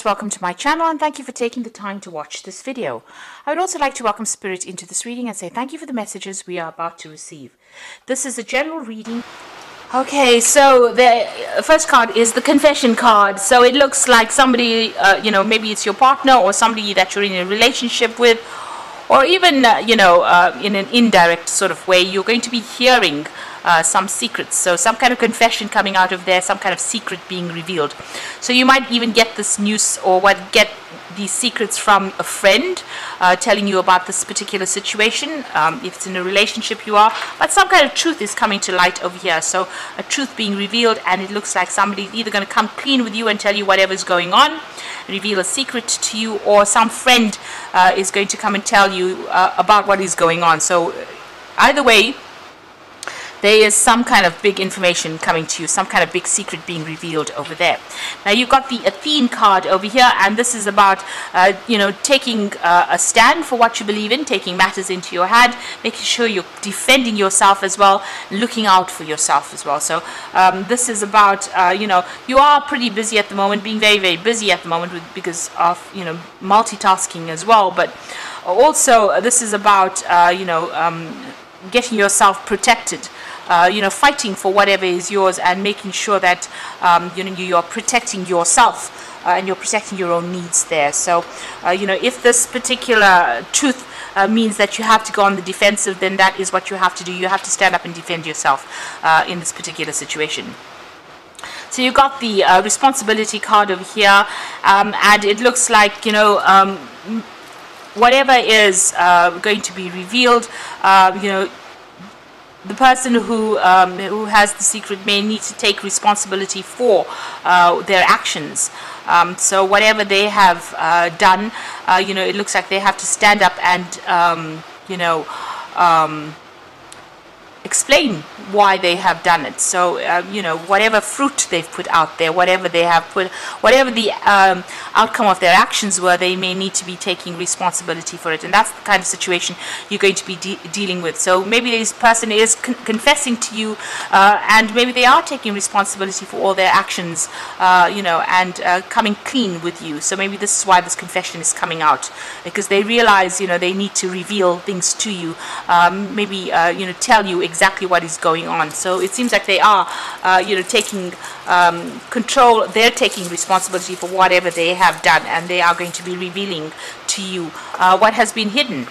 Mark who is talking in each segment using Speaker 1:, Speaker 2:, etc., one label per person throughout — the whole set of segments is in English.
Speaker 1: Welcome to my channel and thank you for taking the time to watch this video. I would also like to welcome Spirit into this reading and say thank you for the messages we are about to receive. This is a general reading. Okay, so the first card is the confession card. So it looks like somebody, maybe it's your partner or somebody that you're in a relationship with, or even, in an indirect sort of way, you're going to be hearing some secrets. So some kind of confession coming out of there, some kind of secret being revealed. So you might even get this news or get these secrets from a friend telling you about this particular situation, if it's in a relationship you are, but some kind of truth is coming to light over here. So a truth being revealed, and it looks like somebody's either going to come clean with you and tell you whatever's going on, reveal a secret to you, or some friend is going to come and tell you about what is going on. So either way, there is some kind of big information coming to you, some kind of big secret being revealed over there. Now you've got the Athene card over here, and this is about, taking a stand for what you believe in, taking matters into your hand, making sure you're defending yourself as well, looking out for yourself as well. So this is about, you are pretty busy at the moment, being very, very busy at the moment because of, multitasking as well. But also this is about, getting yourself protected. Fighting for whatever is yours and making sure that you are protecting yourself and you're protecting your own needs there. So if this particular truth means that you have to go on the defensive, then that is what you have to do. You have to stand up and defend yourself in this particular situation. So you got the responsibility card over here, and it looks like whatever is going to be revealed, the person who has the secret may need to take responsibility for their actions. So whatever they have done, it looks like they have to stand up and, explain why they have done it. So whatever fruit they've put out there, whatever they have put, whatever the outcome of their actions were, they may need to be taking responsibility for it. And that's the kind of situation you're going to be dealing with. So maybe this person is confessing to you, and maybe they are taking responsibility for all their actions, and coming clean with you. So maybe this is why this confession is coming out, because they realize they need to reveal things to you, maybe tell you exactly what is going on. So it seems like they are taking control. They're taking responsibility for whatever they have done, and they are going to be revealing to you what has been hidden.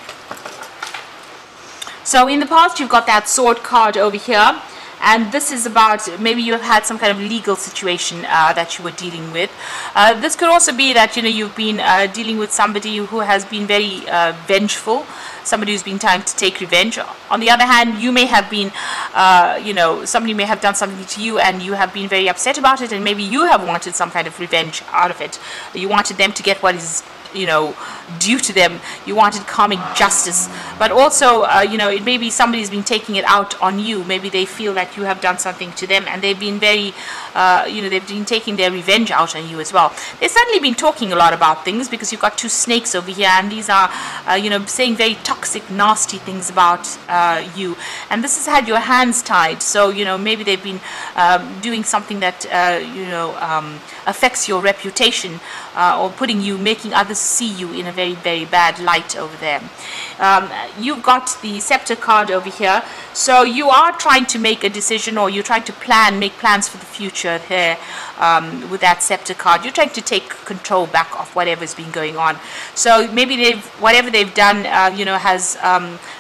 Speaker 1: So in the past, you've got that sword card over here, and this is about maybe you have had some kind of legal situation that you were dealing with. This could also be that you've been dealing with somebody who has been very vengeful, somebody who's been trying to take revenge. On the other hand, you may have been, somebody may have done something to you and you have been very upset about it, and maybe you have wanted some kind of revenge out of it. You wanted them to get what is due to them. You wanted karmic justice, but also it may be somebody's been taking it out on you. Maybe they feel that you have done something to them, and they've been very they've been taking their revenge out on you as well. They've certainly been talking a lot about things, because you've got two snakes over here, and these are saying very toxic, nasty things about you, and this has had your hands tied. So maybe they've been doing something that affects your reputation, or making others see you in a very, very bad light over there. You've got the scepter card over here, so you are trying to make a decision, or you're trying to make plans for the future here. With that scepter card, you're trying to take control back of whatever's been going on. So maybe whatever they've done has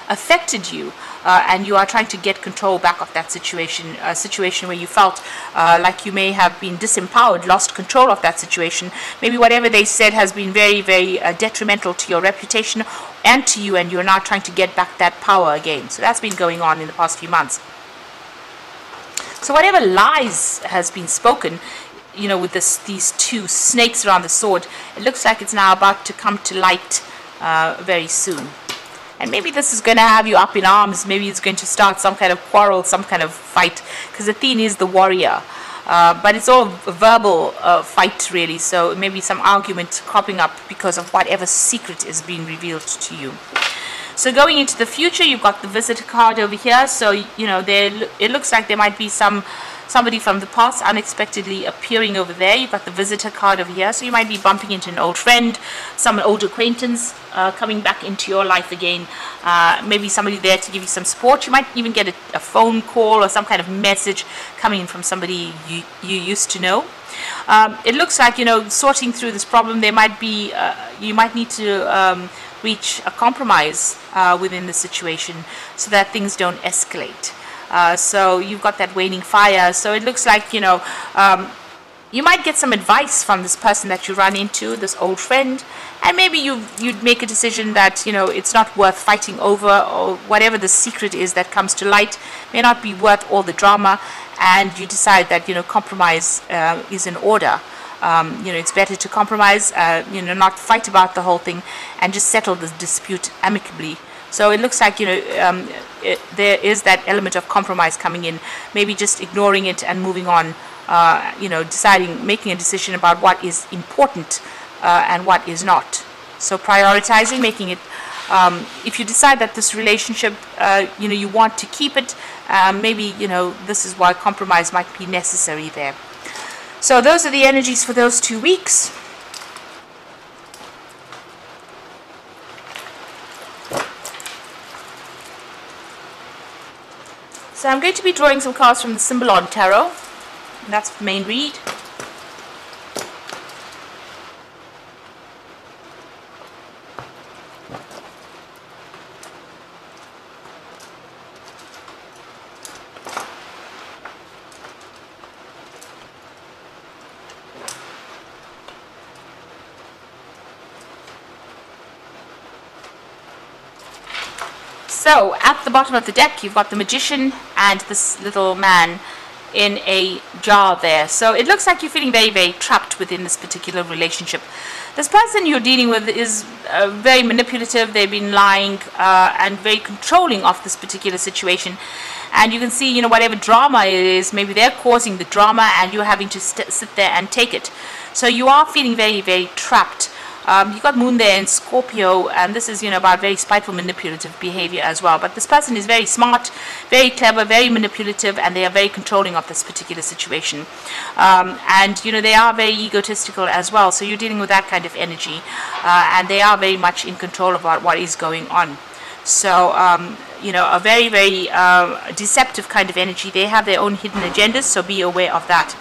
Speaker 1: affected you, and you are trying to get control back of that situation, a situation where you felt like you may have been disempowered, lost control of that situation. Maybe whatever they said has been very, very detrimental to your reputation and to you, and you're now trying to get back that power again. So that's been going on in the past few months. So whatever lies has been spoken, with these two snakes around the sword, it looks like it's now about to come to light very soon. And maybe this is going to have you up in arms. Maybe it's going to start some kind of quarrel, some kind of fight, because Athene is the warrior. But it's all a verbal fight, really. So maybe some argument cropping up because of whatever secret is being revealed to you. So going into the future, you've got the visitor card over here. So you know, it looks like there might be somebody from the past unexpectedly appearing over there. You've got the visitor card over here, so you might be bumping into an old friend, some old acquaintance coming back into your life again. Maybe somebody there to give you some support. You might even get a phone call or some kind of message coming in from somebody you used to know. It looks like, you know, sorting through this problem, there might be you might need to reach a compromise within the situation so that things don't escalate. So you've got that waning fire. So it looks like, you know, you might get some advice from this person that you run into, this old friend, and maybe you'd make a decision that, you know, it's not worth fighting over, or whatever the secret is that comes to light may not be worth all the drama, and you decide that, you know, compromise is in order. You know, it's better to compromise, you know, not fight about the whole thing, and just settle the dispute amicably. So it looks like, you know, there is that element of compromise coming in, maybe just ignoring it and moving on, you know, making a decision about what is important and what is not. So prioritizing, making it, if you decide that this relationship, you know, you want to keep it, maybe, you know, this is why compromise might be necessary there. So those are the energies for those 2 weeks. So I'm going to be drawing some cards from the Symbolon Tarot. And that's the main read. So at the bottom of the deck, you've got the Magician and this little man in a jar there. So it looks like you're feeling very, very trapped within this particular relationship. This person you're dealing with is very manipulative. They've been lying and very controlling of this particular situation. And you can see, you know, whatever drama it is, maybe they're causing the drama and you're having to sit there and take it. So you are feeling very, very trapped. You've got Moon there in Scorpio, and this is, you know, about very spiteful, manipulative behavior as well. But this person is very smart, very clever, very manipulative, and they are very controlling of this particular situation. And, you know, they are very egotistical as well. So you're dealing with that kind of energy, and they are very much in control about what is going on. So, you know, a very, very deceptive kind of energy. They have their own hidden agendas, so be aware of that.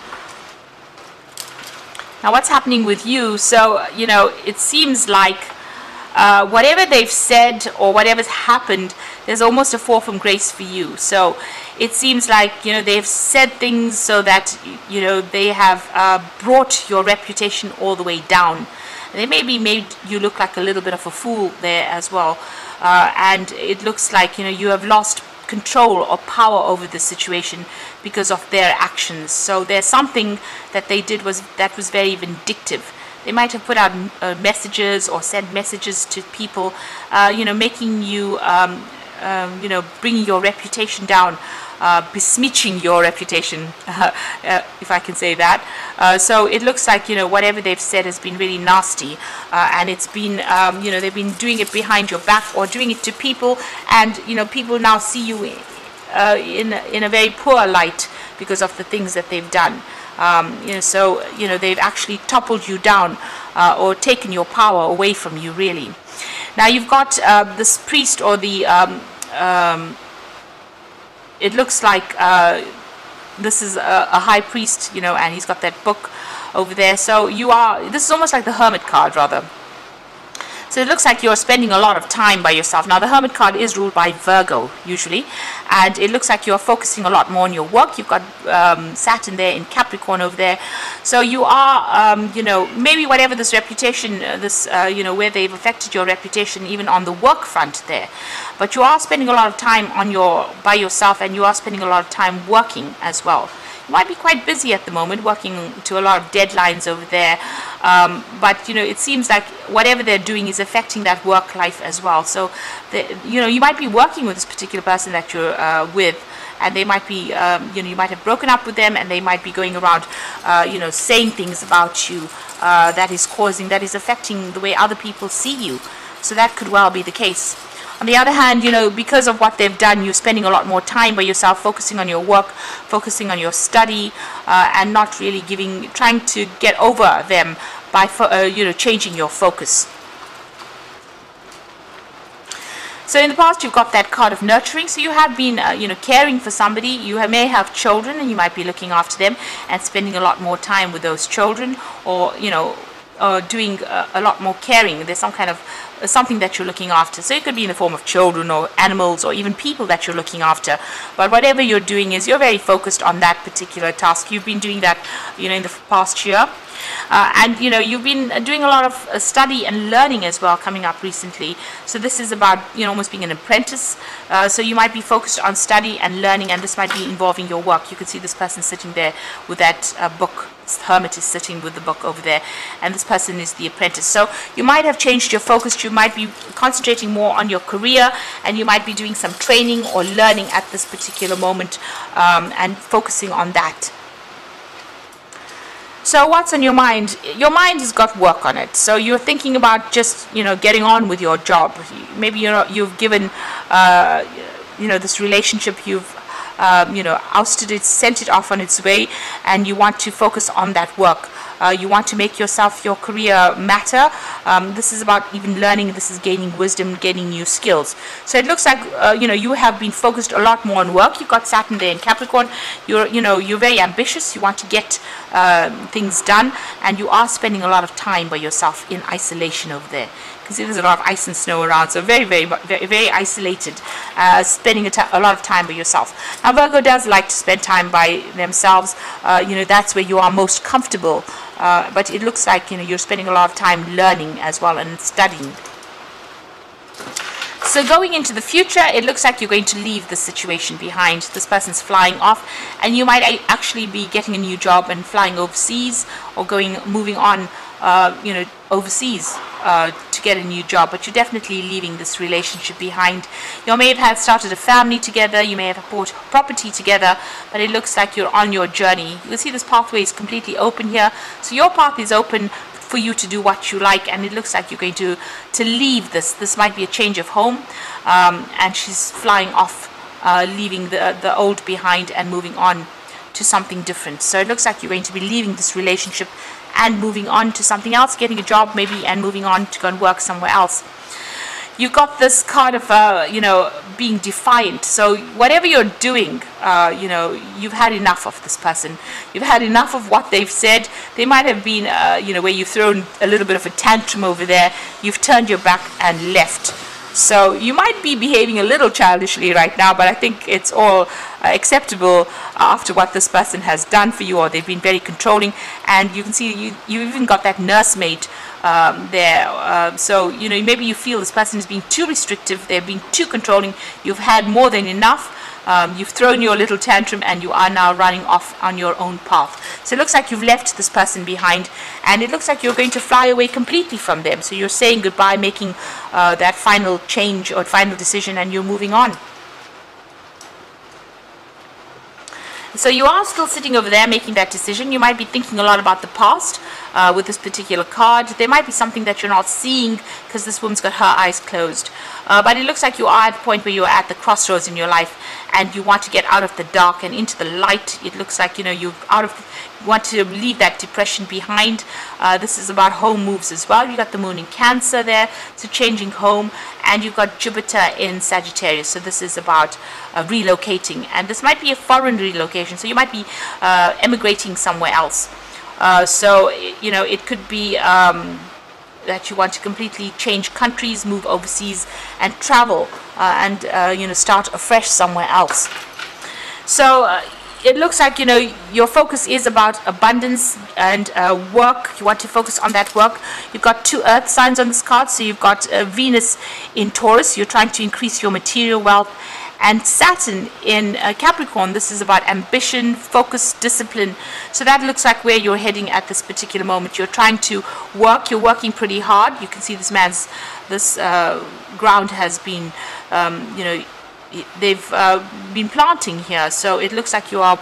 Speaker 1: Now, what's happening with you? So, you know, it seems like whatever they've said or whatever's happened, there's almost a fall from grace for you. So it seems like, you know, they've said things so that, you know, they have brought your reputation all the way down. They maybe made you look like a little bit of a fool there as well. And it looks like, you know, you have lost control or power over the situation because of their actions. So there's something that they did that was very vindictive. They might have put out messages or sent messages to people, you know, making you, you know, bringing your reputation down, besmirching your reputation, if I can say that. So it looks like, you know, whatever they've said has been really nasty, and it's been, you know, they've been doing it behind your back or doing it to people, and, you know, people now see you in a very poor light because of the things that they've done. You know, so, you know, they've actually toppled you down or taken your power away from you, really. Now you've got this priest, or the it looks like this is a high priest, you know, and he's got that book over there. So this is almost like the Hermit card, rather. So it looks like you're spending a lot of time by yourself. Now, the Hermit card is ruled by Virgo, usually. And it looks like you're focusing a lot more on your work. You've got Saturn there in Capricorn over there. So you are, you know, maybe whatever this reputation, you know, where they've affected your reputation, even on the work front there. But you are spending a lot of time by yourself, and you are spending a lot of time working as well. You might be quite busy at the moment, working to a lot of deadlines over there, but, you know, it seems like whatever they're doing is affecting that work life as well. So, you know, you might be working with this particular person that you're with, and they might be, you know, you might have broken up with them, and they might be going around, you know, saying things about you that is affecting the way other people see you. So that could well be the case. On the other hand, because of what they've done, you're spending a lot more time by yourself, focusing on your work, focusing on your study, and not really trying to get over them by, changing your focus. So in the past, you've got that card of nurturing. So you have been, caring for somebody. You may have children, and you might be looking after them and spending a lot more time with those children, or doing a lot more caring. There's some kind of something that you're looking after. So it could be in the form of children or animals or even people that you're looking after. But whatever you're doing is you're very focused on that particular task. You've been doing that, in the past year. And you've been doing a lot of study and learning as well coming up recently. So this is about almost being an apprentice. So you might be focused on study and learning, and this might be involving your work. You can see this person sitting there with that book. This hermit is sitting with the book over there, and this person is the apprentice. So you might have changed your focus. You might be concentrating more on your career, and you might be doing some training or learning at this particular moment, and focusing on that. So what's on your mind? Your mind has got work on it. So you're thinking about just, getting on with your job. Maybe you've given, this relationship, you've, ousted it, sent it off on its way, and you want to focus on that work. You want to make your career matter. This is about even learning. This is gaining wisdom, gaining new skills. So it looks like, you have been focused a lot more on work. You've got Saturn there in Capricorn. You're very ambitious. You want to get things done, and you are spending a lot of time by yourself in isolation over there. Because there's a lot of ice and snow around, so very, very, very, very isolated, spending a lot of time by yourself. Now, Virgo does like to spend time by themselves. That's where you are most comfortable. But it looks like, you're spending a lot of time learning as well and studying. So going into the future, it looks like you're going to leave this situation behind. This person's flying off, and you might actually be getting a new job and flying overseas, or moving on, overseas to get a new job. But you're definitely leaving this relationship behind. You may have started a family together. You may have bought property together, but it looks like you're on your journey. You'll see this pathway is completely open here. So your path is open for you to do what you like, and it looks like you're going to leave this. This might be a change of home, and she's flying off, leaving the old behind and moving on to something different. So it looks like you're going to be leaving this relationship and moving on to something else, getting a job maybe, and moving on to go and work somewhere else. You've got this kind of, being defiant. So whatever you're doing, you've had enough of this person. You've had enough of what they've said. They might have been, where you've thrown a little bit of a tantrum over there. You've turned your back and left. So you might be behaving a little childishly right now, but I think it's all acceptable after what this person has done for you, or they've been very controlling. And you can see you even got that nursemaid there. So, maybe you feel this person is being too restrictive. They're being too controlling. You've had more than enough. You've thrown your little tantrum, and you are now running off on your own path. So it looks like you've left this person behind, and it looks like you're going to fly away completely from them. So you're saying goodbye, making that final change or final decision, and you're moving on. So you are still sitting over there making that decision. You might be thinking a lot about the past with this particular card. There might be something that you're not seeing because this woman's got her eyes closed. But it looks like you are at the point where you're at the crossroads in your life, and you want to get out of the dark and into the light. It looks like, you want to leave that depression behind. This is about home moves as well. You've got the moon in Cancer there, so changing home, and you've got Jupiter in Sagittarius. So this is about relocating, and this might be a foreign relocation. So you might be emigrating somewhere else. So it could be that you want to completely change countries, move overseas, and travel, and start afresh somewhere else. So it looks like your focus is about abundance and work. You want to focus on that work. You've got 2 earth signs on this card. So you've got Venus in Taurus. You're trying to increase your material wealth. And Saturn in Capricorn. This is about ambition, focus, discipline. So that looks like where you're heading at this particular moment. You're trying to work. You're working pretty hard. You can see this ground has been, they've been planting here. So it looks like you are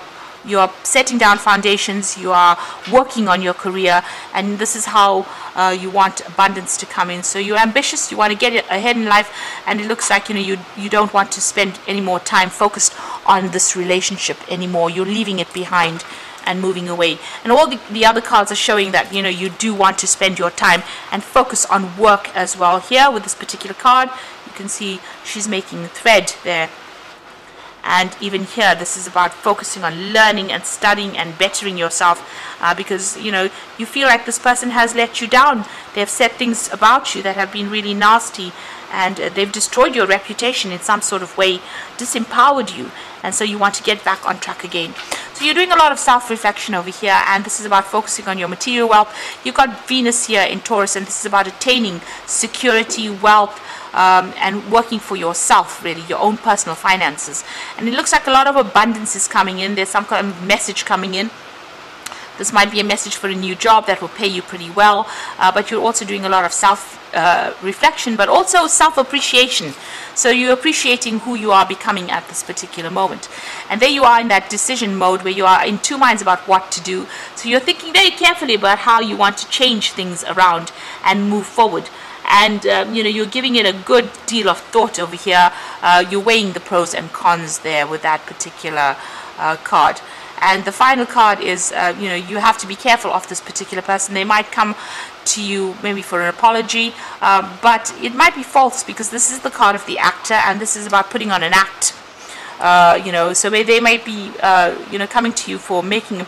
Speaker 1: you are setting down foundations, you are working on your career, and this is how you want abundance to come in. So you're ambitious, you want to get ahead in life, and it looks like you don't want to spend any more time focused on this relationship anymore. You're leaving it behind and moving away. And all the other cards are showing that you do want to spend your time and focus on work as well. Here with this particular card, you can see she's making thread there. And even here, this is about focusing on learning and studying and bettering yourself, because you feel like this person has let you down. They have said things about you that have been really nasty, and they've destroyed your reputation in some sort of way, disempowered you, and so you want to get back on track again. So you're doing a lot of self-reflection over here, and this is about focusing on your material wealth. You've got Venus here in Taurus, and this is about attaining security, wealth, and working for yourself, really, your own personal finances. And it looks like a lot of abundance is coming in. There's some kind of message coming in. This might be a message for a new job that will pay you pretty well, but you're also doing a lot of self-reflection, but also self-appreciation. So you're appreciating who you are becoming at this particular moment. And there you are in that decision mode where you are in two minds about what to do. So you're thinking very carefully about how you want to change things around and move forward. And you're giving it a good deal of thought over here. You're weighing the pros and cons there with that particular card. And the final card is, you have to be careful of this particular person. They might come to you maybe for an apology, but it might be false, because this is the card of the actor, and this is about putting on an act. So they might be, coming to you for making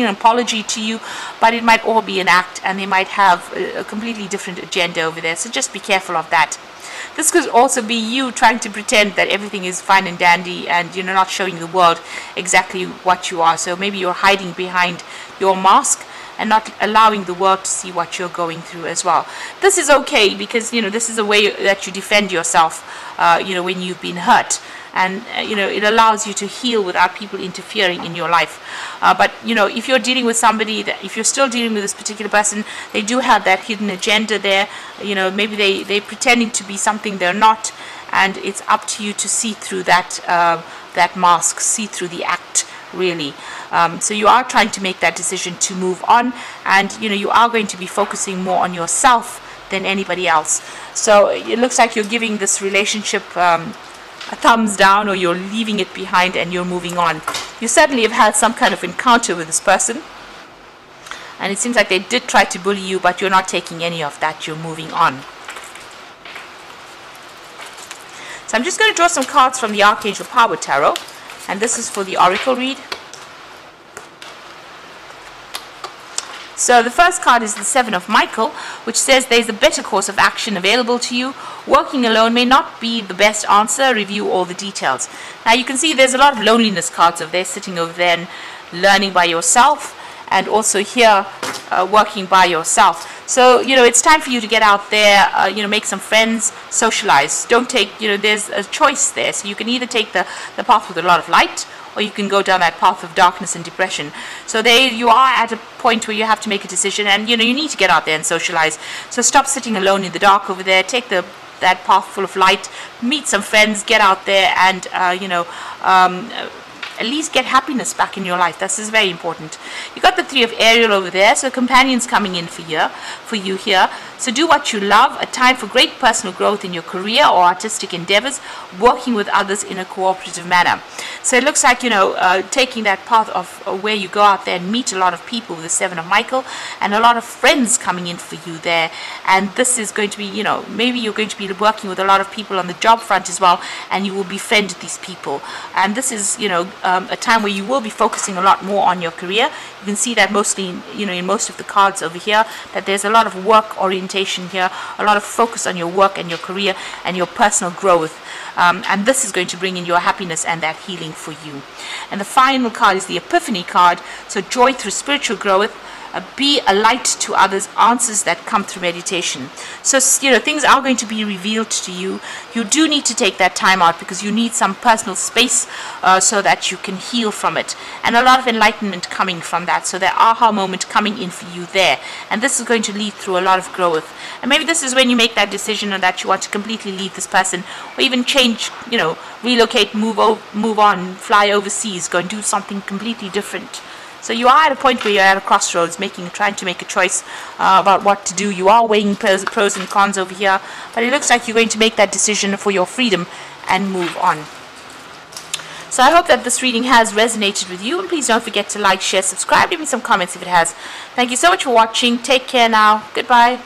Speaker 1: an apology to you, but it might all be an act, and they might have a completely different agenda over there. So just be careful of that. This could also be you trying to pretend that everything is fine and dandy, and you're not showing the world exactly what you are. So maybe you're hiding behind your mask and not allowing the world to see what you're going through as well. This is okay, because this is a way that you defend yourself when you've been hurt. And it allows you to heal without people interfering in your life. But if you're dealing with somebody, if you're still dealing with this particular person, they do have that hidden agenda there. Maybe they're pretending to be something they're not, and it's up to you to see through that mask, see through the act, really. So you are trying to make that decision to move on, and you are going to be focusing more on yourself than anybody else. So it looks like you're giving this relationship a thumbs down, or you're leaving it behind and you're moving on. You certainly have had some kind of encounter with this person, and it seems like they did try to bully you, but you're not taking any of that. You're moving on. So I'm just going to draw some cards from the Archangel Power Tarot, and this is for the Oracle read. So the first card is the Seven of Michael, which says there's a better course of action available to you. Working alone may not be the best answer. Review all the details. Now you can see there's a lot of loneliness cards over there, sitting over there and learning by yourself, and also here working by yourself. So it's time for you to get out there, make some friends, socialize. Don't take, there's a choice there. So you can either take the path with a lot of light, or you can go down that path of darkness and depression. So there you are at a point where you have to make a decision, and you need to get out there and socialize. So stop sitting alone in the dark over there. Take that path full of light, meet some friends, get out there, and at least get happiness back in your life. This is very important. You got the Three of Ariel over there, so companions coming in for you here. So do what you love. A time for great personal growth in your career or artistic endeavors, working with others in a cooperative manner. So it looks like taking that path of where you go out there and meet a lot of people with the Seven of Michael, and a lot of friends coming in for you there. And this is going to be, maybe you're going to be working with a lot of people on the job front as well, and you will befriend these people. And this is a time where you will be focusing a lot more on your career. You can see that mostly in most of the cards over here, that there's a lot of work orientation here, a lot of focus on your work and your career and your personal growth. And this is going to bring in your happiness and that healing for you. And the final card is the Epiphany card. So joy through spiritual growth. be a light to others, answers that come through meditation. So, things are going to be revealed to you. You do need to take that time out because you need some personal space so that you can heal from it. And a lot of enlightenment coming from that. So, there aha moment coming in for you there. And this is going to lead through a lot of growth. And maybe this is when you make that decision that you want to completely leave this person, or even change, relocate, move on, fly overseas, go and do something completely different. So you are at a point where you're at a crossroads, trying to make a choice about what to do. You are weighing pros and cons over here, but it looks like you're going to make that decision for your freedom and move on. So I hope that this reading has resonated with you, and please don't forget to like, share, subscribe, leave me some comments if it has. Thank you so much for watching. Take care now. Goodbye.